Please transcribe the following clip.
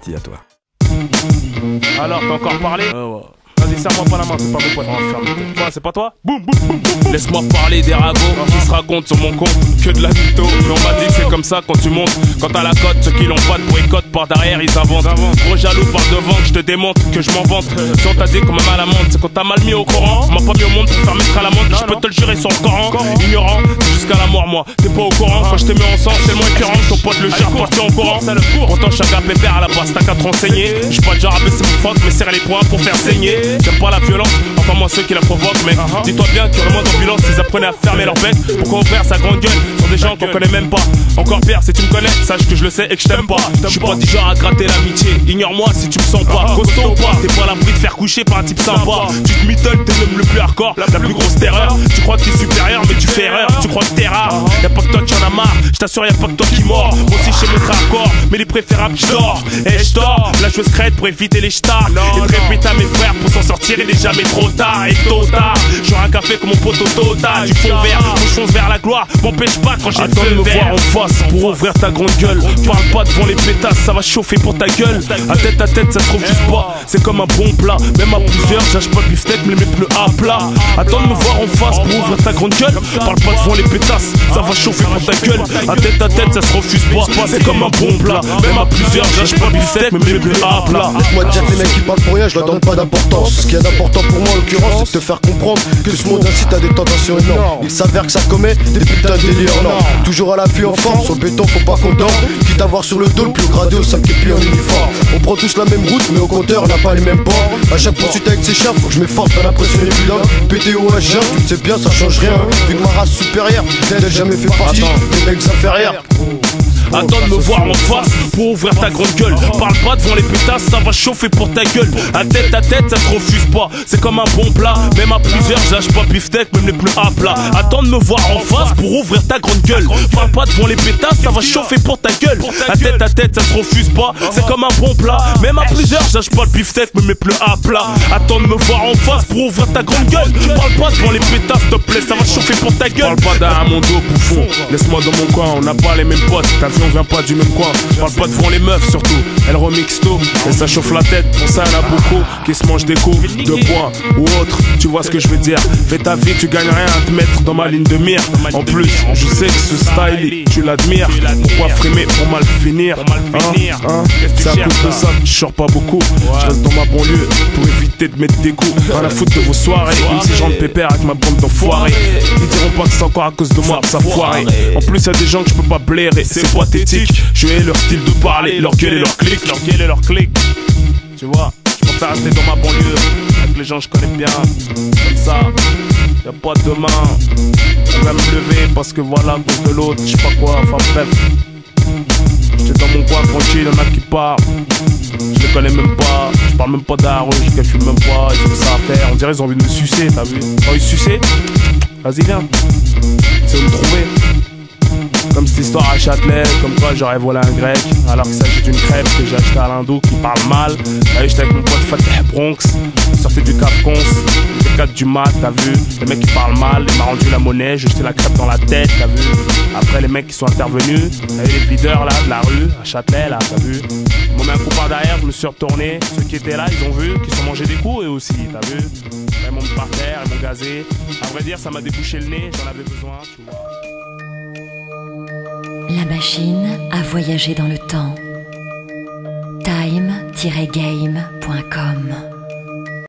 parti, à toi. Alors, t'as encore parlé? Ouais. Vas-y, serre-moi pas la main, c'est pas mon pote. Quoi, c'est pas toi? Boum, boum, boum, boum, boum. Laisse-moi parler des ragots qui se racontent sur mon compte. Que de la mytho, mais on m'a dit que c'est comme ça quand tu montes. Quand t'as la cote, ceux qui l'ont pas de boycott par derrière, ils inventent. Gros jaloux par devant, que je te démonte, que je m'en vante. Si on t'a dit qu'on m'a mal à l'amende, c'est qu'on t'a mal mis au courant. On m'a pas mis au monde pour faire mettre à l'amende. Je peux te le jurer sur le Coran. Ignorant, jusqu'à la mort, moi. T'es pas au courant, quand je t'ai mis en sang, c'est tellement écœurant que ton pote le gère parti en courant. Pourtant, chaque gars pépère à la base, t'as qu'à te renseigner. J'suis pas déjà rabaisser mon froc, mais serre les poings pour faire saigner. J'aime pas la violence, enfin moi ceux qui la provoquent, mais dis-toi bien qu'il y aurait moins d'ambulance s'ils apprenaient à fermer leur bec. Pourquoi ouvrir sa grande gueule sur des gens qu'on connaît même pas? Encore pire, si tu me connais, sache que je le sais et que je t'aime pas. Je suis pas du genre à gratter l'amitié, ignore-moi si tu me sens pas. Costaud ou pas, t'es pas à l'abri de faire coucher par un type sympa. Tu te mitonnes, t'es même le plus hardcore, la plus grosse terreur. Tu crois que t'es supérieur, mais tu fais erreur. Tu crois que t'es rare, y'a pas que toi qui en a marre. J't'assure, y'a pas que toi qui mord. Moi aussi je sais mettre à corps, mais les préférables j'dors. Et j'dors, la joueuse crête pour éviter les stars. Et de répéter à mes frères pour s'en sortir, il est jamais trop tard. Et tôt tard, j'aurai un café comme mon poteau total. Du fond vert, on fonce vers la gloire. M'empêche pas quand j'ai le me voir en face pour ouvrir ta grande gueule. Parle pas devant les pétasses, ça va chauffer pour ta gueule. À tête, ça se refuse pas. C'est comme un bon plat, même à plusieurs, j'achète pas le beefsteak, mais les mets plus à plat. Attends de me voir en face pour ouvrir ta grande gueule. Parle pas devant les pétasses, ça va chauffer pour ta gueule. À tête, ça se refuse pas. C'est comme un bon plat, même à plusieurs, j'achète pas le beefsteak, mais les mets plus à plat. Laisse-moi te dire que les mecs qui parlent pour rien, je leur donne pas d'importance. Ce qui est important pour moi en l'occurrence, c'est de te faire comprendre que ce monde incite à des tentations énormes. Il s'avère que ça commet des putains de délires, non. Toujours à l'affût en forme, sur le béton faut pas qu'on dorme. Quitte à voir sur le dos le plus gradé au sac et puis en uniforme. On prend tous la même route mais au compteur on n'a pas les mêmes bords. À chaque poursuite avec ses chiens faut que je m'efforce pas d'impressionner plus d'hommes. PTO H1, tu sais bien ça change rien. Vu que ma race supérieure, elle jamais fait partie des mecs inférieurs. Attends de me voir en face pour ouvrir ta grande gueule. Parle pas devant les pétasses, ça va chauffer pour ta gueule. À tête, ça se refuse pas. C'est comme un bon plat, même à plusieurs, j'lâche pas beefsteak, même les plus à plat. Attends de me voir en face pour ouvrir ta grande gueule. Parle pas devant les pétasses, ça va chauffer pour ta gueule. À tête, ça se refuse pas. C'est comme un bon plat, même à plusieurs, j'lâche pas le beefsteak, même les plus à plat. Attends de me voir en face pour ouvrir ta grande gueule. Parle pas devant les pétasses, s'il te plaît, ça va chauffer pour ta gueule. Parle pas derrière mon dos, bouffon. Laisse-moi dans mon coin, on n'a pas les mêmes potes. T'as vu, on vient pas du même coin. Parle pas devant les meufs surtout. Elles remixent tôt et ça chauffe la tête. Pour ça y'en a beaucoup qui se mangent des coups de poing ou autre. Tu vois ce que je veux dire. Fais ta vie, tu gagnes rien à te mettre dans ma ligne de mire. En plus, je sais que ce style, tu l'admires. Pourquoi frimer pour mal finir? C'est à cause de ça que je sors pas beaucoup. Je reste dans ma banlieue pour éviter de mettre des coups. Rien à foutre de vos soirées. Même si j'en pépère avec ma bande d'enfoirés. Ils diront pas que c'est encore à cause de moi que ça foiré. En plus y'a des gens que je peux pas blairer. C'est pathétique. Je hais leur style de parler, leur gueule et leur clic. Tu vois, je préfère rester dans ma banlieue avec les gens que je connais bien. Comme ça, y'a pas de demain. On va me lever parce que voilà, à cause de l'autre, je sais pas quoi, enfin bref. J'étais dans mon coin tranquille, y'en a qui partent. Je les connais même pas, je parle même pas de la rue, je calcule même pas, ils ont ça à faire. On dirait ils ont envie de me sucer, t'as vu? T'as envie de sucer? Vas-y viens, c'est où me trouver. Comme cette histoire à Châtelet, comme quoi j'aurais volé un grec alors qu'il s'agit d'une crêpe que j'ai acheté à l'hindou qui parle mal. J'étais avec mon pote Fateh Bronx, on sortait du Cap Cons, il était 4 du mat, t'as vu. Les mecs qui parlent mal, il m'a rendu la monnaie, j'ai jeté la crêpe dans la tête, t'as vu. Après les mecs qui sont intervenus, t'as vu les videurs là de la rue, à Châtelet là, t'as vu. Ils m'ont mis un coup par derrière, je me suis retourné, ceux qui étaient là ils ont vu, qui se sont mangés des coups eux aussi, t'as vu. Ils m'ont mis par terre, ils m'ont gazé. À vrai dire ça m'a débouché le nez, j'en avais besoin, tu vois. La machine a voyagé dans le temps. Time-game.com